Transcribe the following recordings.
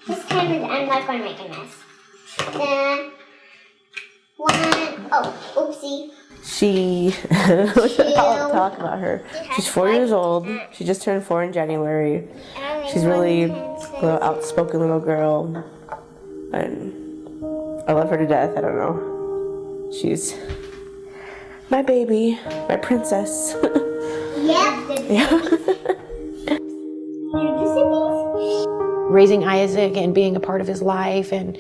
This time I'm not going to make a mess. Then, oopsie. I'll talk about her. She's 4 years old. She just turned 4 in January. She's really an outspoken little girl. And I love her to death. I don't know. She's my baby, my princess. Yeah. Raising Isaac and being a part of his life and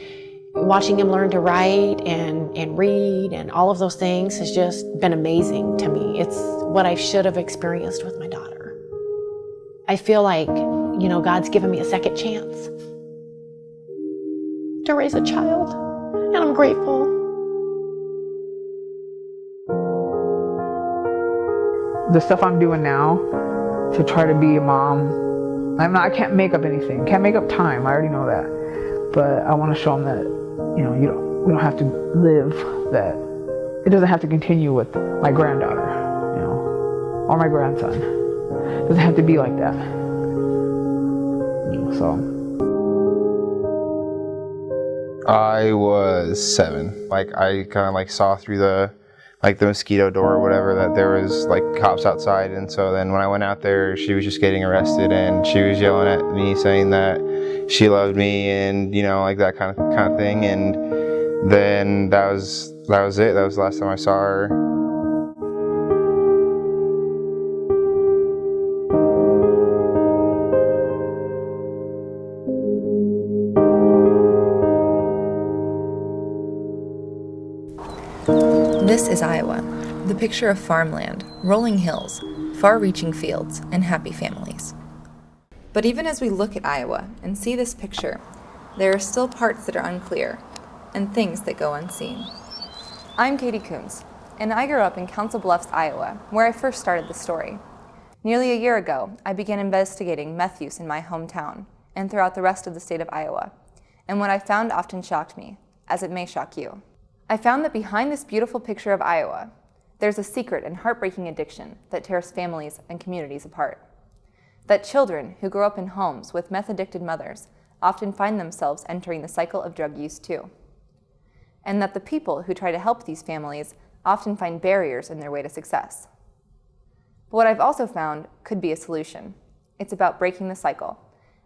watching him learn to write and read and all of those things has just been amazing to me. It's what I should have experienced with my daughter. I feel like, God's given me a second chance to raise a child, and I'm grateful. The stuff I'm doing now to try to be a mom, I can't make up anything. Can't make up time. I already know that. But I want to show them that, we don't have to live that. It doesn't have to continue with my granddaughter, or my grandson. It doesn't have to be like that. So. I was 7. I kind of saw through the mosquito door or whatever that there was cops outside, and so then when I went out there, she was just getting arrested, and she was yelling at me saying that she loved me, and that kind of thing, and then that was it. That was the last time I saw her. This is Iowa, the picture of farmland, rolling hills, far-reaching fields, and happy families. But even as we look at Iowa and see this picture, there are still parts that are unclear and things that go unseen. I'm Katie Coombs, and I grew up in Council Bluffs, Iowa, where I first started the story. Nearly a year ago, I began investigating meth use in my hometown and throughout the rest of the state of Iowa, and what I found often shocked me, as it may shock you. I found that behind this beautiful picture of Iowa, there's a secret and heartbreaking addiction that tears families and communities apart. That children who grow up in homes with meth-addicted mothers often find themselves entering the cycle of drug use too. And that the people who try to help these families often find barriers in their way to success. But what I've also found could be a solution. It's about breaking the cycle.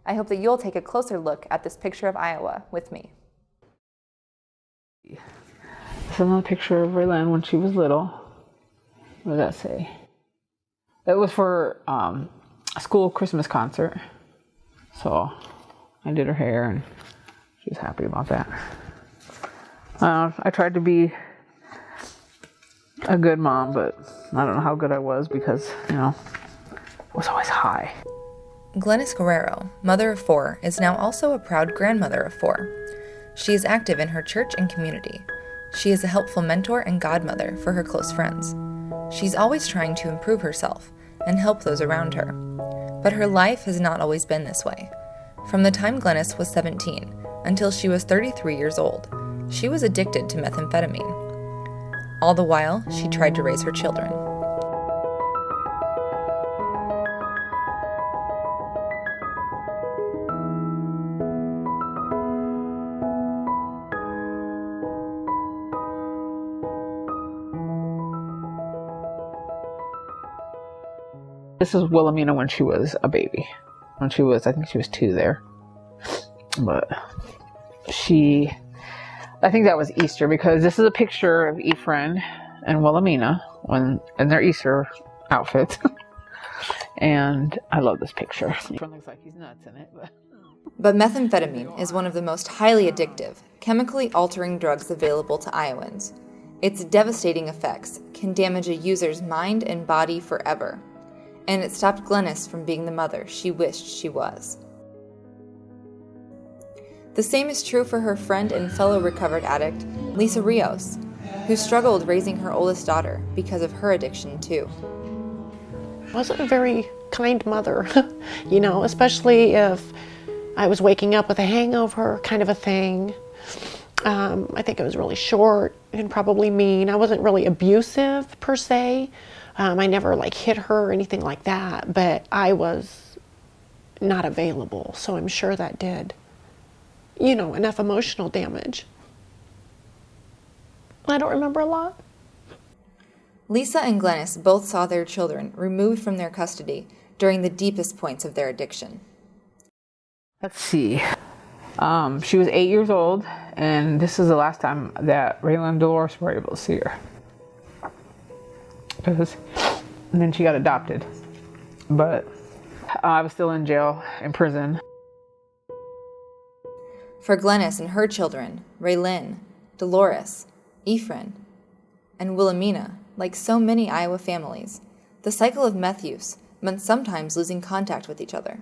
I hope that you'll take a closer look at this picture of Iowa with me. This is another picture of Raylan when she was little. What does that say? It was for a school Christmas concert. So I did her hair and she was happy about that. I tried to be a good mom, but I don't know how good I was because, it was always high. Glennis Guerrero, mother of 4, is now also a proud grandmother of 4. She is active in her church and community. She is a helpful mentor and godmother for her close friends. She's always trying to improve herself and help those around her. But her life has not always been this way. From the time Glennis was 17 until she was 33 years old, she was addicted to methamphetamine. All the while, she tried to raise her children. This is Wilhelmina when she was a baby. I think she was 2 there. But I think that was Easter because this is a picture of Ephraim and Wilhelmina in their Easter outfits. And I love this picture. Ephraim looks like he's nuts in it. But methamphetamine is one of the most highly addictive, chemically altering drugs available to Iowans. Its devastating effects can damage a user's mind and body forever. And it stopped Glennis from being the mother she wished she was. The same is true for her friend and fellow recovered addict, Lisa Rios, who struggled raising her oldest daughter because of her addiction too. I wasn't a very kind mother, especially if I was waking up with a hangover kind of a thing. I think I was really short and probably mean. I wasn't really abusive per se. I never hit her or anything like that, but I was not available, so I'm sure that did enough emotional damage. I don't remember a lot. Lisa and Glennis both saw their children removed from their custody during the deepest points of their addiction. Let's see. She was 8 years old, and this is the last time that Raylan and Dolores were able to see her. And then she got adopted. But I was still in jail, in prison. For Glennis and her children, Raylin, Dolores, Ephraim, and Wilhelmina, like so many Iowa families, the cycle of meth use meant sometimes losing contact with each other.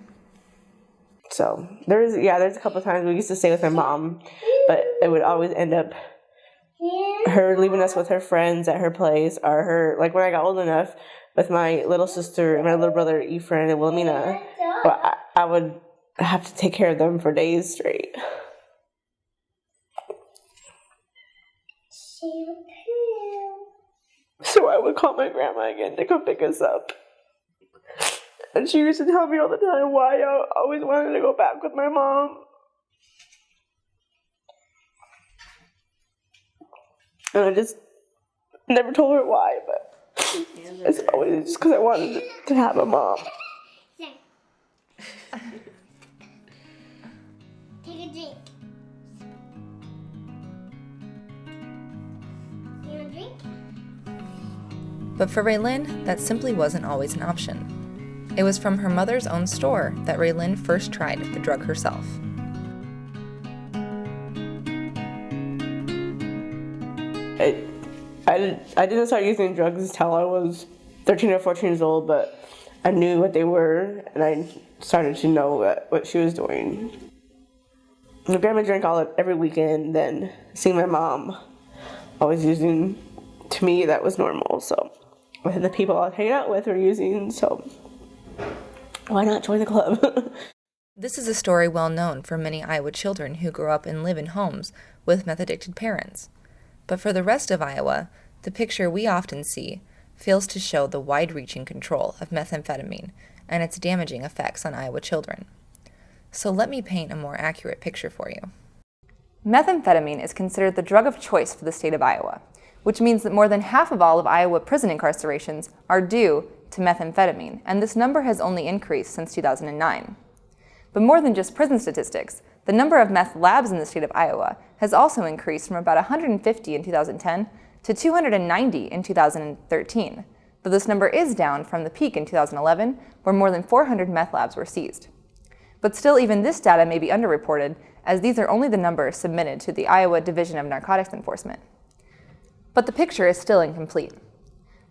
So there's a couple of times we used to stay with my mom, but it would always end up her leaving us with her friends at her place, or her, like when I got old enough, with my little sister and my little brother Ephraim and Wilhelmina, but I would have to take care of them for days straight. So I would call my grandma again to come pick us up. And she used to tell me all the time why I always wanted to go back with my mom. And I just never told her why, but it's always just because I wanted to have a mom. Take a drink. You want a drink? But for Raylin, that simply wasn't always an option. It was from her mother's own store that Raylin first tried the drug herself. I didn't start using drugs until I was 13 or 14 years old, but I knew what they were, and I started to know what she was doing. My grandma drank every weekend, then seeing my mom always using, to me, that was normal. So the people I was hanging out with were using, so why not join the club? This is a story well known for many Iowa children who grow up and live in homes with meth-addicted parents. But for the rest of Iowa, the picture we often see fails to show the wide-reaching control of methamphetamine and its damaging effects on Iowa children. So let me paint a more accurate picture for you. Methamphetamine is considered the drug of choice for the state of Iowa, which means that more than half of all of Iowa prison incarcerations are due to methamphetamine, and this number has only increased since 2009. But more than just prison statistics, the number of meth labs in the state of Iowa has also increased from about 150 in 2010 to 290 in 2013, though this number is down from the peak in 2011, where more than 400 meth labs were seized. But still, even this data may be underreported, as these are only the numbers submitted to the Iowa Division of Narcotics Enforcement. But the picture is still incomplete.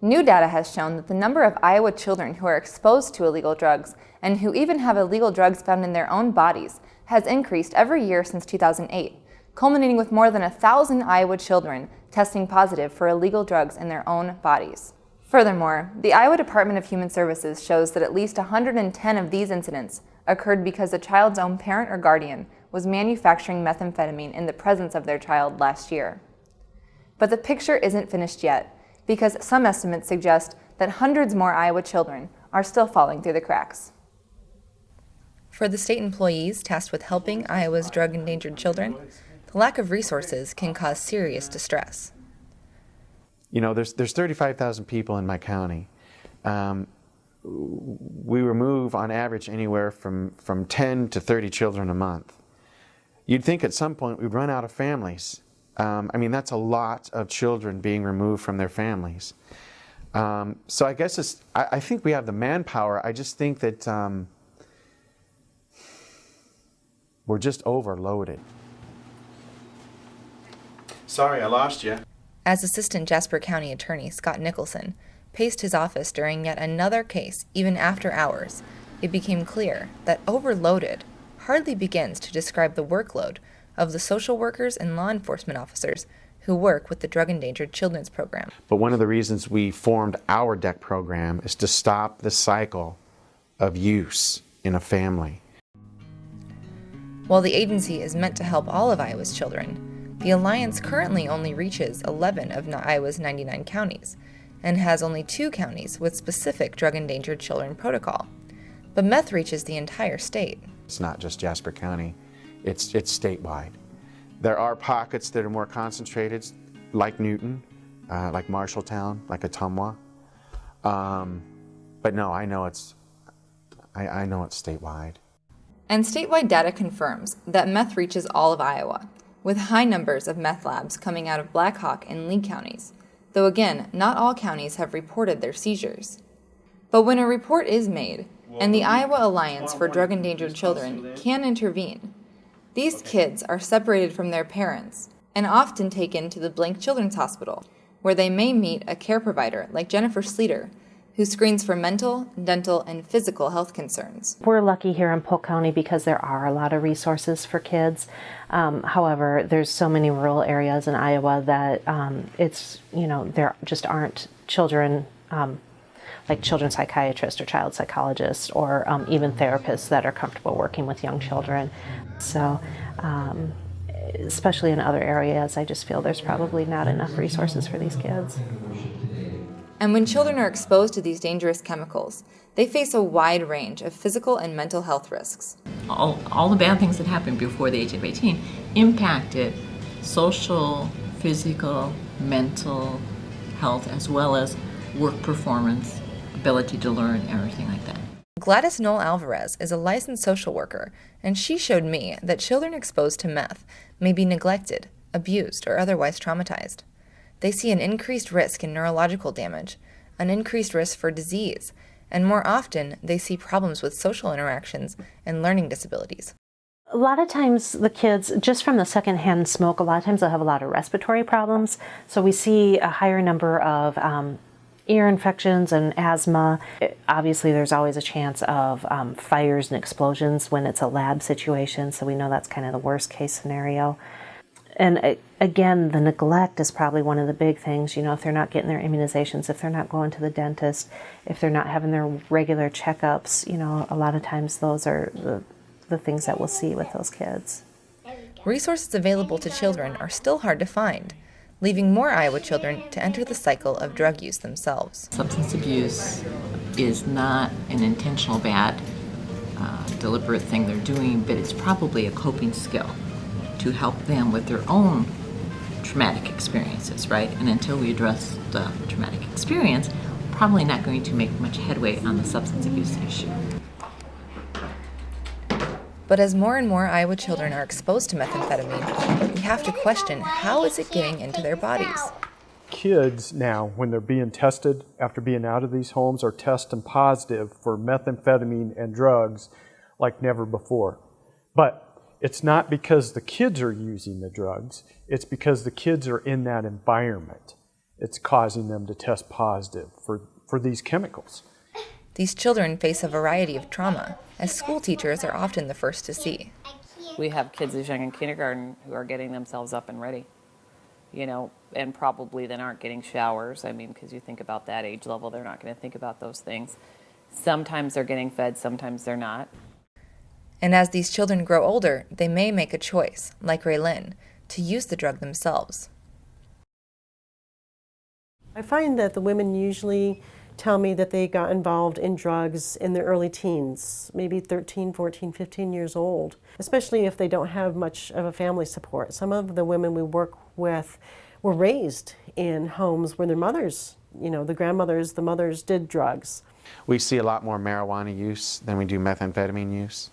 New data has shown that the number of Iowa children who are exposed to illegal drugs and who even have illegal drugs found in their own bodies has increased every year since 2008, culminating with more than 1,000 Iowa children testing positive for illegal drugs in their own bodies. Furthermore, the Iowa Department of Human Services shows that at least 110 of these incidents occurred because the child's own parent or guardian was manufacturing methamphetamine in the presence of their child last year. But the picture isn't finished yet, because some estimates suggest that hundreds more Iowa children are still falling through the cracks. For the state employees tasked with helping Iowa's drug-endangered children, the lack of resources can cause serious distress. You know, there's 35,000 people in my county. We remove, on average, anywhere from 10 to 30 children a month. You'd think at some point we'd run out of families. That's a lot of children being removed from their families. So I guess I think we have the manpower. I just think that we're just overloaded. Sorry, I lost you. As Assistant Jasper County Attorney Scott Nicholson paced his office during yet another case, even after hours, it became clear that overloaded hardly begins to describe the workload of the social workers and law enforcement officers who work with the Drug Endangered Children's Program. But one of the reasons we formed our DEC program is to stop the cycle of use in a family. While the agency is meant to help all of Iowa's children, the Alliance currently only reaches 11 of Iowa's 99 counties and has only 2 counties with specific drug-endangered children protocol. But meth reaches the entire state. It's not just Jasper County. It's statewide. There are pockets that are more concentrated, like Newton, like Marshalltown, like Ottumwa. But no, I know it's statewide. And statewide data confirms that meth reaches all of Iowa, with high numbers of meth labs coming out of Black Hawk and Lee counties, though again, not all counties have reported their seizures. But when a report is made, and the Iowa Alliance for Drug Endangered Children can intervene, these kids are separated from their parents and often taken to the Blank Children's Hospital, where they may meet a care provider like Jennifer Sleeter, who screens for mental, dental, and physical health concerns. We're lucky here in Polk County because there are a lot of resources for kids. However, there's so many rural areas in Iowa that there just aren't children, like children's psychiatrists or child psychologists or even therapists that are comfortable working with young children. So, especially in other areas, I just feel there's probably not enough resources for these kids. And when children are exposed to these dangerous chemicals, they face a wide range of physical and mental health risks. All the bad things that happened before the age of 18 impacted social, physical, mental health, as well as work performance, ability to learn, everything like that. Gladys Noel Alvarez is a licensed social worker, and she showed me that children exposed to meth may be neglected, abused, or otherwise traumatized. They see an increased risk in neurological damage, an increased risk for disease, and more often they see problems with social interactions and learning disabilities. A lot of times the kids, just from the secondhand smoke, a lot of times they'll have a lot of respiratory problems. So we see a higher number of ear infections and asthma. Obviously there's always a chance of fires and explosions when it's a lab situation, so we know that's kind of the worst case scenario. And again, the neglect is probably one of the big things. You know, if they're not getting their immunizations, if they're not going to the dentist, if they're not having their regular checkups, you know, a lot of times those are the things that we'll see with those kids. Resources available to children are still hard to find, leaving more Iowa children to enter the cycle of drug use themselves. Substance abuse is not an intentional bad, deliberate thing they're doing, but it's probably a coping skill to help them with their own traumatic experiences, right? And until we address the traumatic experience, we're probably not going to make much headway on the substance abuse issue. But as more and more Iowa children are exposed to methamphetamine, we have to question, how is it getting into their bodies? Kids now, when they're being tested after being out of these homes, are testing positive for methamphetamine and drugs like never before. But it's not because the kids are using the drugs, it's because the kids are in that environment. It's causing them to test positive for these chemicals. These children face a variety of trauma, as school teachers are often the first to see. We have kids as young in kindergarten who are getting themselves up and ready, you know, and probably then aren't getting showers. I mean, because you think about that age level, they're not going to think about those things. Sometimes they're getting fed, sometimes they're not. And as these children grow older, they may make a choice, like Raylyn, to use the drug themselves. I find that the women usually tell me that they got involved in drugs in their early teens, maybe 13, 14, 15 years old, especially if they don't have much of a family support. Some of the women we work with were raised in homes where their mothers, you know, the grandmothers, the mothers did drugs. We see a lot more marijuana use than we do methamphetamine use.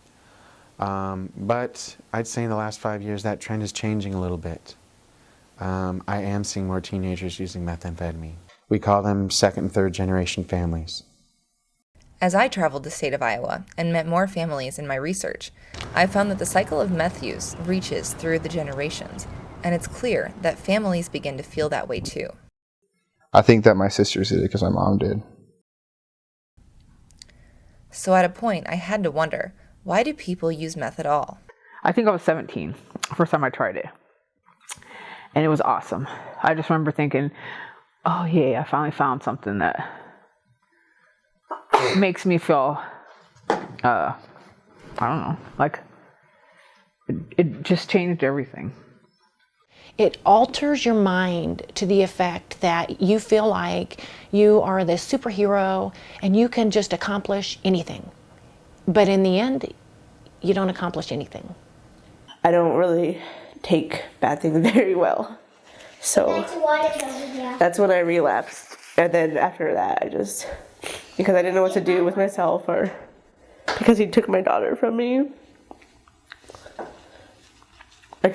But I'd say in the last 5 years that trend is changing a little bit. I am seeing more teenagers using methamphetamine. We call them second and third generation families. As I traveled the state of Iowa and met more families in my research, I found that the cycle of meth use reaches through the generations, and it's clear that families begin to feel that way too. I think that my sisters did it because my mom did. So at a point, I had to wonder, why do people use meth at all? I think I was 17, first time I tried it. And it was awesome. I just remember thinking, oh yeah, I finally found something that makes me feel, I don't know, like it just changed everything. It alters your mind to the effect that you feel like you are this superhero and you can just accomplish anything. But in the end, you don't accomplish anything. I don't really take bad things very well. So that's when I relapsed. And then after that, because I didn't know what to do with myself, or because he took my daughter from me, I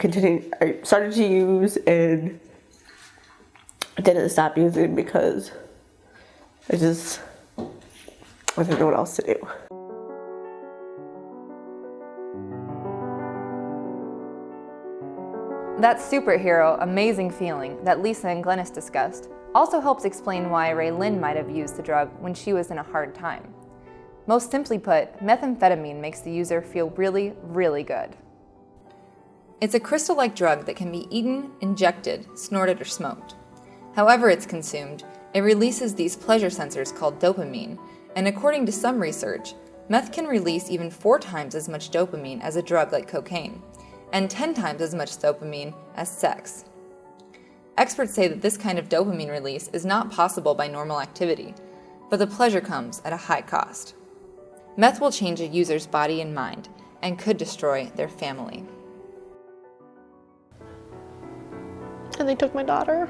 started to use and I didn't stop using because I didn't know what else to do. That superhero, amazing feeling that Lisa and Glennis discussed also helps explain why Raylyn might have used the drug when she was in a hard time. Most simply put, methamphetamine makes the user feel really, really good. It's a crystal-like drug that can be eaten, injected, snorted, or smoked. However it's consumed, it releases these pleasure sensors called dopamine, and according to some research, meth can release even 4 times as much dopamine as a drug like cocaine, and 10 times as much dopamine as sex. Experts say that this kind of dopamine release is not possible by normal activity, but the pleasure comes at a high cost. Meth will change a user's body and mind, and could destroy their family. And they took my daughter.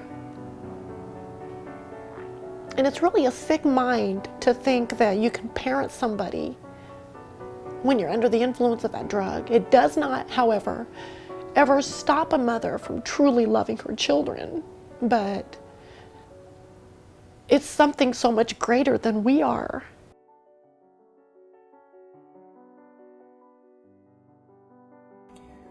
And it's really a sick mind to think that you can parent somebody when you're under the influence of that drug. It does not, however, ever stop a mother from truly loving her children, but it's something so much greater than we are.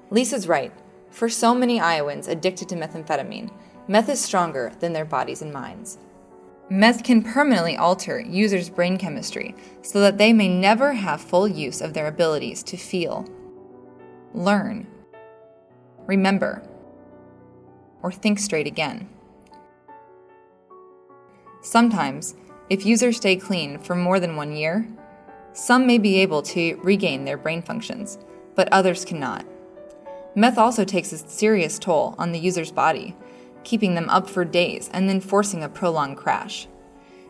Lisa's right. For so many Iowans addicted to methamphetamine, meth is stronger than their bodies and minds. Meth can permanently alter users' brain chemistry so that they may never have full use of their abilities to feel, learn, remember, or think straight again. Sometimes, if users stay clean for more than 1 year, some may be able to regain their brain functions, but others cannot. Meth also takes a serious toll on the user's body, keeping them up for days and then forcing a prolonged crash.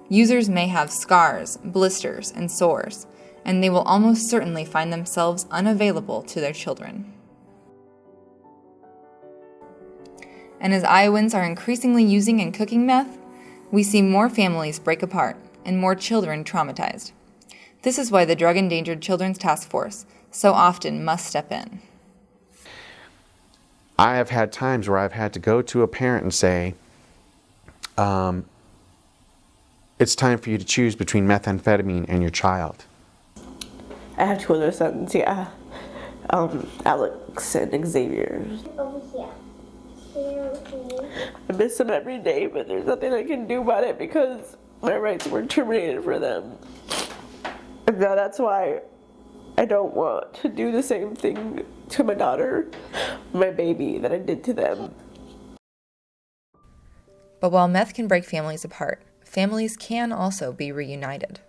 Users may have scars, blisters, and sores, and they will almost certainly find themselves unavailable to their children. And as Iowans are increasingly using and cooking meth, we see more families break apart and more children traumatized. This is why the Drug Endangered Children's Task Force so often must step in. I have had times where I've had to go to a parent and say, it's time for you to choose between methamphetamine and your child. I have 2 other sons, yeah. Alex and Xavier. Over here. I miss them every day, but there's nothing I can do about it because my rights were terminated for them. And now that's why I don't want to do the same thing to my daughter, my baby, that I did to them. But while meth can break families apart, families can also be reunited.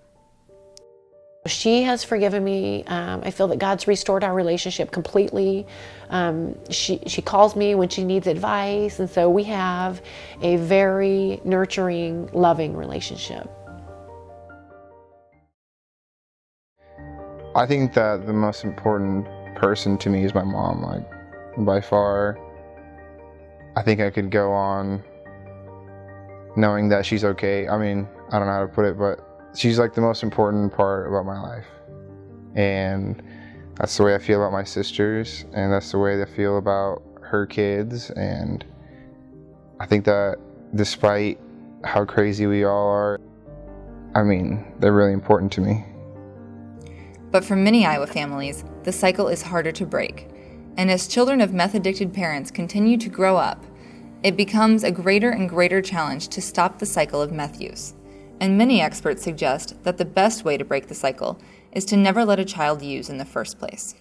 She has forgiven me. I feel that God's restored our relationship completely. She calls me when she needs advice, and so we have a very nurturing, loving relationship. I think that the most important person to me is my mom, like, by far. I think I could go on knowing that she's okay. I mean, I don't know how to put it, but she's like the most important part about my life. And that's the way I feel about my sisters, and that's the way I feel about her kids. And I think that despite how crazy we all are, I mean, they're really important to me. But for many Iowa families, the cycle is harder to break. And as children of meth-addicted parents continue to grow up, it becomes a greater and greater challenge to stop the cycle of meth use. And many experts suggest that the best way to break the cycle is to never let a child use in the first place.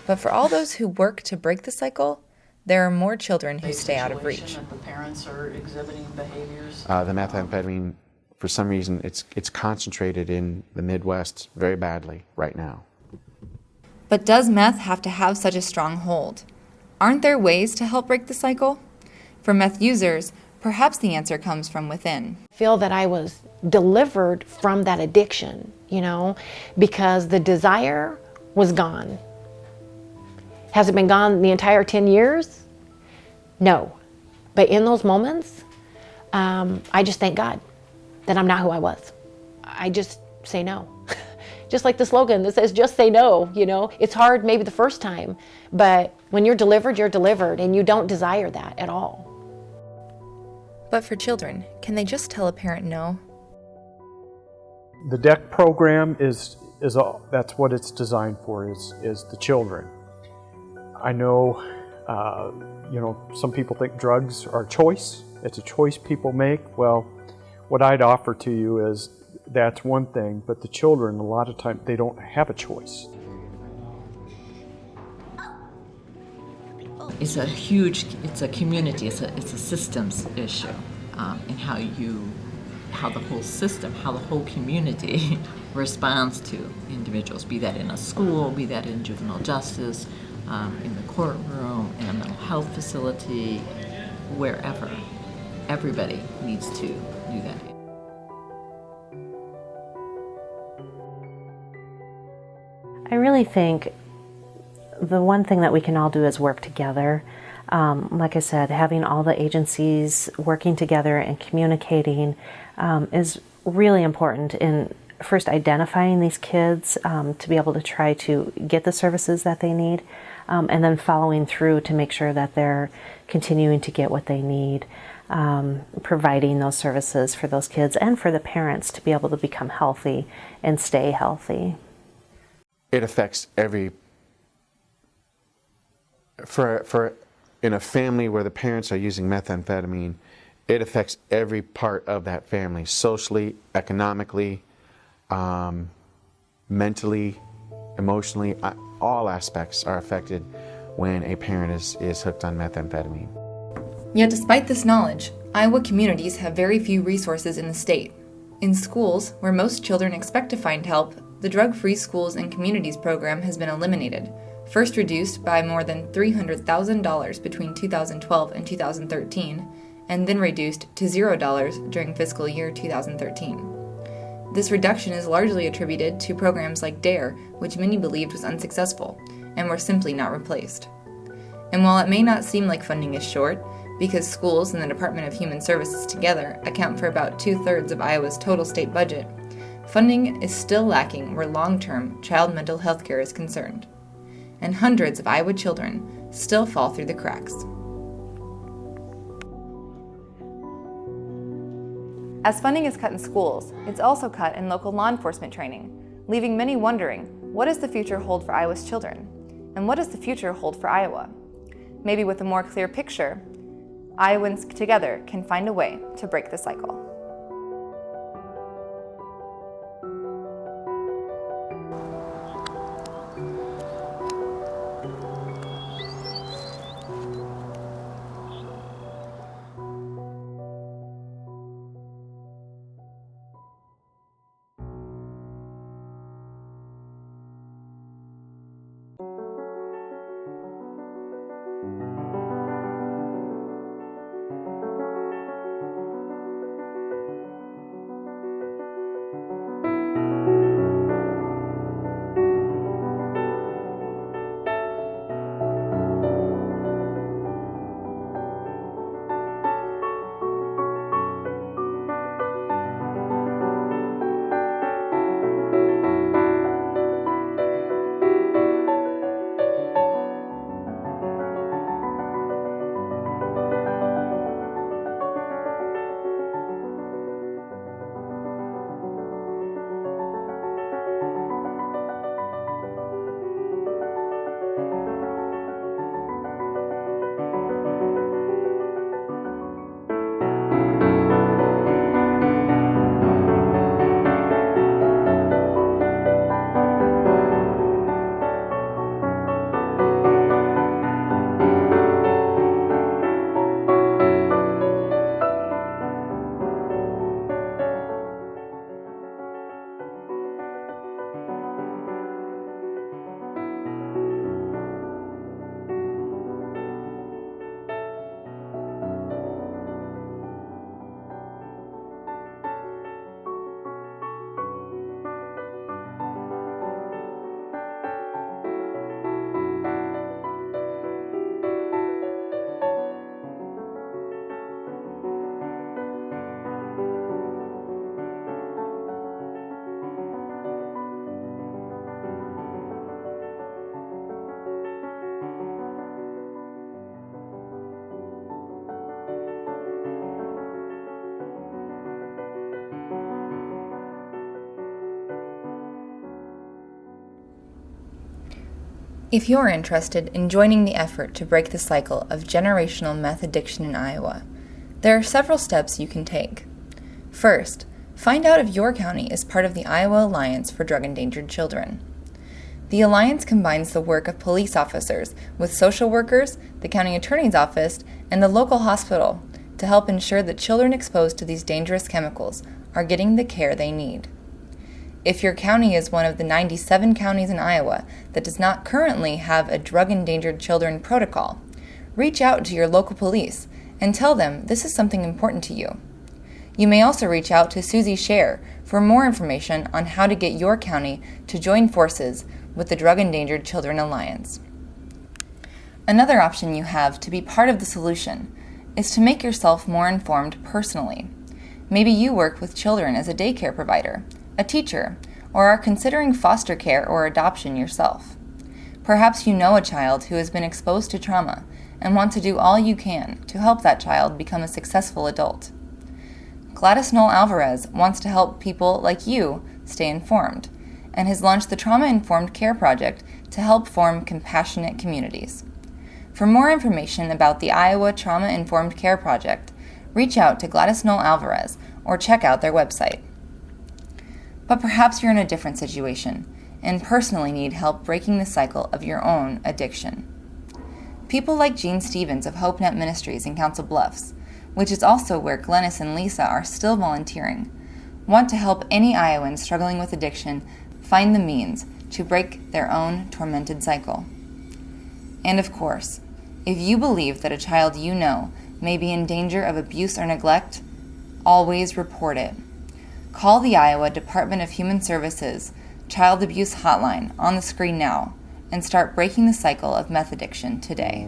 But for all those who work to break the cycle, there are more children who stay out of reach. That the parents are exhibiting behaviors. The methamphetamine, for some reason, it's concentrated in the Midwest very badly right now. But does meth have to have such a strong hold? Aren't there ways to help break the cycle? For meth users, perhaps the answer comes from within. I feel that I was delivered from that addiction, because the desire was gone. Has it been gone the entire 10 years? No. But in those moments, I just thank God that I'm not who I was. I just say no. Just like the slogan that says, just say no, It's hard maybe the first time, but when you're delivered, and you don't desire that at all. But for children, can they just tell a parent no? The DEC program that's what it's designed for, is the children. I know, some people think drugs are a choice. It's a choice people make. Well, what I'd offer to you is that's one thing, but the children, a lot of times, they don't have a choice. It's a community, it's a systems issue, and how the whole system, how the whole community responds to individuals, be that in a school, be that in juvenile justice, in the courtroom, in a mental health facility, wherever. Everybody needs to do that. I really think the one thing that we can all do is work together. Like I said, having all the agencies working together and communicating is really important in first identifying these kids to be able to try to get the services that they need, and then following through to make sure that they're continuing to get what they need, providing those services for those kids and for the parents to be able to become healthy and stay healthy. It affects in a family where the parents are using methamphetamine, it affects every part of that family, socially, economically, mentally, emotionally. All aspects are affected when a parent is hooked on methamphetamine. Yet despite this knowledge, Iowa communities have very few resources in the state. In schools, where most children expect to find help, the Drug-Free Schools and Communities program has been eliminated, first reduced by more than $300,000 between 2012 and 2013, and then reduced to $0 during fiscal year 2013. This reduction is largely attributed to programs like DARE, which many believed was unsuccessful, and were simply not replaced. And while it may not seem like funding is short, because schools and the Department of Human Services together account for about 2/3 of Iowa's total state budget, funding is still lacking where long-term child mental health care is concerned. And hundreds of Iowa children still fall through the cracks. As funding is cut in schools, it's also cut in local law enforcement training, leaving many wondering, what does the future hold for Iowa's children? And what does the future hold for Iowa? Maybe with a more clear picture, Iowans together can find a way to break the cycle. If you're interested in joining the effort to break the cycle of generational meth addiction in Iowa, there are several steps you can take. First, find out if your county is part of the Iowa Alliance for Drug Endangered Children. The Alliance combines the work of police officers with social workers, the county attorney's office, and the local hospital to help ensure that children exposed to these dangerous chemicals are getting the care they need. If your county is one of the 97 counties in Iowa that does not currently have a drug endangered children protocol, reach out to your local police and tell them this is something important to you. You may also reach out to Susie Scher for more information on how to get your county to join forces with the Drug Endangered Children Alliance. Another option you have to be part of the solution is to make yourself more informed personally. Maybe you work with children as a daycare provider, a teacher, or are considering foster care or adoption yourself. Perhaps you know a child who has been exposed to trauma and want to do all you can to help that child become a successful adult. Gladys Knoll Alvarez wants to help people like you stay informed and has launched the Trauma Informed Care Project to help form compassionate communities. For more information about the Iowa Trauma Informed Care Project, reach out to Gladys Knoll Alvarez or check out their website. But perhaps you're in a different situation and personally need help breaking the cycle of your own addiction. People like Gene Stevens of HopeNet Ministries in Council Bluffs, which is also where Glennis and Lisa are still volunteering, want to help any Iowan struggling with addiction find the means to break their own tormented cycle. And of course, if you believe that a child you know may be in danger of abuse or neglect, always report it. Call the Iowa Department of Human Services Child Abuse Hotline on the screen now and start breaking the cycle of meth addiction today.